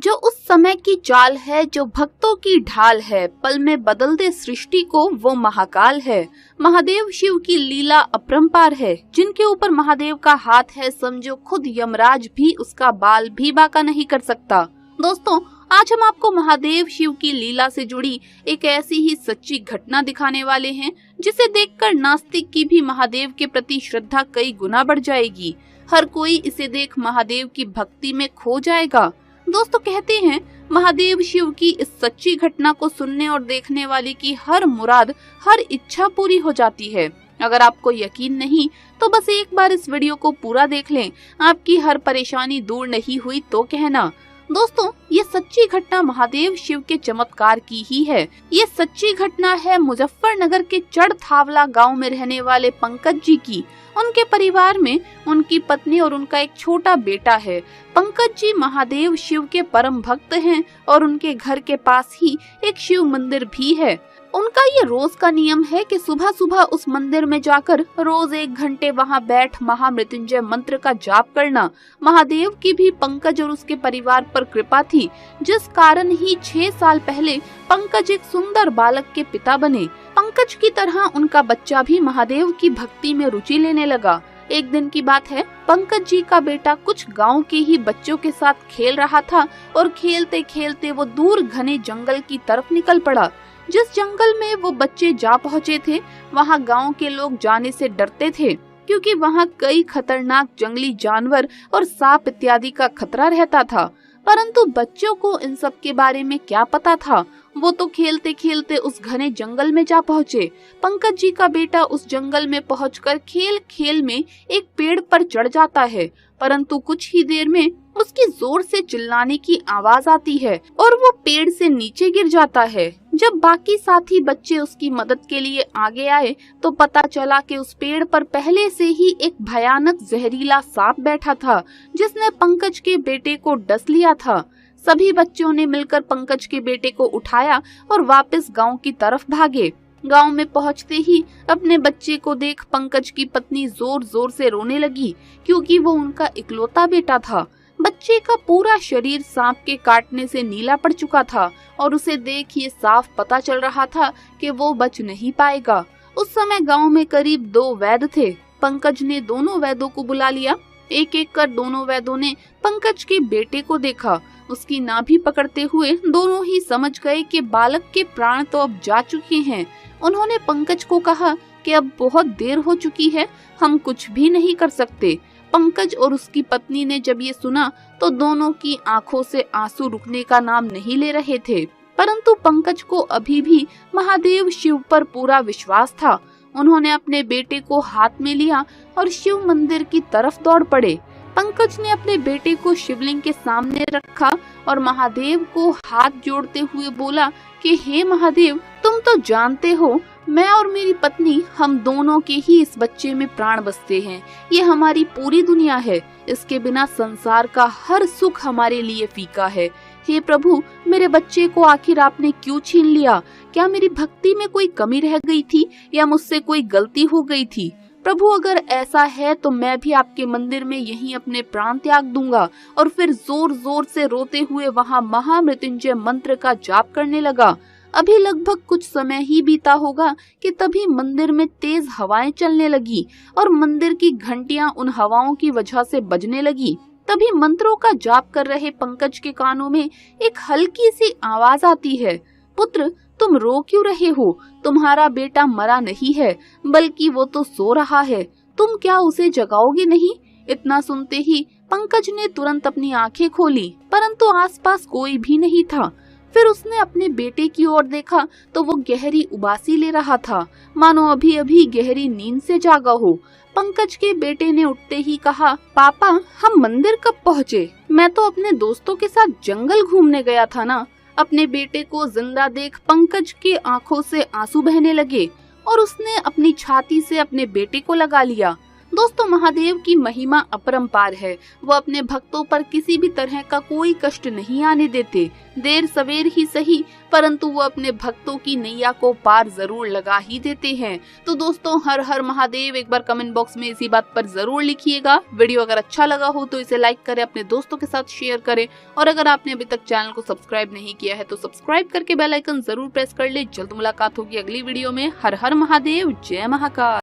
जो उस समय की चाल है, जो भक्तों की ढाल है, पल में बदल दे सृष्टि को, वो महाकाल है। महादेव शिव की लीला अपरंपार है। जिनके ऊपर महादेव का हाथ है, समझो खुद यमराज भी उसका बाल भी बांका नहीं कर सकता। दोस्तों, आज हम आपको महादेव शिव की लीला से जुड़ी एक ऐसी ही सच्ची घटना दिखाने वाले हैं, जिसे देखकर नास्तिक की भी महादेव के प्रति श्रद्धा कई गुना बढ़ जाएगी। हर कोई इसे देख महादेव की भक्ति में खो जाएगा। दोस्तों, कहते हैं महादेव शिव की इस सच्ची घटना को सुनने और देखने वाले की हर मुराद, हर इच्छा पूरी हो जाती है। अगर आपको यकीन नहीं तो बस एक बार इस वीडियो को पूरा देख लें, आपकी हर परेशानी दूर नहीं हुई तो कहना। दोस्तों, ये सच्ची घटना महादेव शिव के चमत्कार की ही है। ये सच्ची घटना है मुजफ्फरनगर के चढ़थावला गांव में रहने वाले पंकज जी की। उनके परिवार में उनकी पत्नी और उनका एक छोटा बेटा है। पंकज जी महादेव शिव के परम भक्त हैं और उनके घर के पास ही एक शिव मंदिर भी है। उनका ये रोज का नियम है कि सुबह सुबह उस मंदिर में जाकर रोज 1 घंटे वहां बैठ महामृत्युंजय मंत्र का जाप करना। महादेव की भी पंकज और उसके परिवार पर कृपा थी, जिस कारण ही 6 साल पहले पंकज एक सुंदर बालक के पिता बने। पंकज की तरह उनका बच्चा भी महादेव की भक्ति में रुचि लेने लगा। एक दिन की बात है, पंकज जी का बेटा कुछ गांव के ही बच्चों के साथ खेल रहा था और खेलते खेलते वो दूर घने जंगल की तरफ निकल पड़ा। जिस जंगल में वो बच्चे जा पहुँचे थे, वहाँ गांव के लोग जाने से डरते थे, क्योंकि वहाँ कई खतरनाक जंगली जानवर और सांप इत्यादि का खतरा रहता था। परंतु बच्चों को इन सब के बारे में क्या पता था। वो तो खेलते खेलते उस घने जंगल में जा पहुँचे। पंकज जी का बेटा उस जंगल में पहुंचकर खेल खेल में एक पेड़ पर चढ़ जाता है, परंतु कुछ ही देर में उसकी जोर से चिल्लाने की आवाज आती है और वो पेड़ से नीचे गिर जाता है। जब बाकी साथी बच्चे उसकी मदद के लिए आगे आए तो पता चला कि उस पेड़ पर पहले से ही एक भयानक जहरीला सांप बैठा था, जिसने पंकज के बेटे को डस लिया था। सभी बच्चों ने मिलकर पंकज के बेटे को उठाया और वापस गांव की तरफ भागे। गांव में पहुंचते ही अपने बच्चे को देख पंकज की पत्नी जोर जोर से रोने लगी, क्योंकि वो उनका इकलौता बेटा था। बच्चे का पूरा शरीर सांप के काटने से नीला पड़ चुका था और उसे देख ये साफ पता चल रहा था कि वो बच नहीं पाएगा। उस समय गांव में करीब 2 वैद्य थे। पंकज ने दोनों वैद्यों को बुला लिया। एक एक कर दोनों वैद्यों ने पंकज के बेटे को देखा। उसकी नाभि पकड़ते हुए दोनों ही समझ गए कि बालक के प्राण तो अब जा चुके हैं। उन्होंने पंकज को कहा कि अब बहुत देर हो चुकी है, हम कुछ भी नहीं कर सकते। पंकज और उसकी पत्नी ने जब ये सुना तो दोनों की आंखों से आंसू रुकने का नाम नहीं ले रहे थे। परंतु पंकज को अभी भी महादेव शिव पर पूरा विश्वास था। उन्होंने अपने बेटे को हाथ में लिया और शिव मंदिर की तरफ दौड़ पड़े। पंकज ने अपने बेटे को शिवलिंग के सामने रखा और महादेव को हाथ जोड़ते हुए बोला कि हे महादेव, तुम तो जानते हो मैं और मेरी पत्नी, हम दोनों के ही इस बच्चे में प्राण बसते हैं। ये हमारी पूरी दुनिया है। इसके बिना संसार का हर सुख हमारे लिए फीका है। हे प्रभु, मेरे बच्चे को आखिर आपने क्यों छीन लिया? क्या मेरी भक्ति में कोई कमी रह गई थी या मुझसे कोई गलती हो गई थी? प्रभु, अगर ऐसा है तो मैं भी आपके मंदिर में यहीं अपने प्राण त्याग दूंगा। और फिर जोर जोर से रोते हुए वहां महामृत्युंजय मंत्र का जाप करने लगा। अभी लगभग कुछ समय ही बीता होगा कि तभी मंदिर में तेज हवाएं चलने लगी और मंदिर की घंटियां उन हवाओं की वजह से बजने लगी। तभी मंत्रों का जाप कर रहे पंकज के कानों में एक हल्की सी आवाज आती है, पुत्र, तुम रो क्यों रहे हो? तुम्हारा बेटा मरा नहीं है, बल्कि वो तो सो रहा है। तुम क्या उसे जगाओगे नहीं? इतना सुनते ही पंकज ने तुरंत अपनी आंखें खोली, परंतु आसपास कोई भी नहीं था। फिर उसने अपने बेटे की ओर देखा तो वो गहरी उबासी ले रहा था, मानो अभी अभी गहरी नींद से जागा हो। पंकज के बेटे ने उठते ही कहा, पापा, हम मंदिर कब पहुँचे? मैं तो अपने दोस्तों के साथ जंगल घूमने गया था ना। अपने बेटे को जिंदा देख पंकज की आंखों से आंसू बहने लगे और उसने अपनी छाती से अपने बेटे को लगा लिया। दोस्तों, महादेव की महिमा अपरंपार है। वो अपने भक्तों पर किसी भी तरह का कोई कष्ट नहीं आने देते। देर सवेर ही सही, परंतु वो अपने भक्तों की नैया को पार जरूर लगा ही देते हैं। तो दोस्तों, हर हर महादेव एक बार कमेंट बॉक्स में इसी बात पर जरूर लिखिएगा। वीडियो अगर अच्छा लगा हो तो इसे लाइक करें, अपने दोस्तों के साथ शेयर करें, और अगर आपने अभी तक चैनल को सब्सक्राइब नहीं किया है तो सब्सक्राइब करके बेल आइकन जरूर प्रेस कर ले। जल्द मुलाकात होगी अगली वीडियो में। हर हर महादेव, जय महाकाल।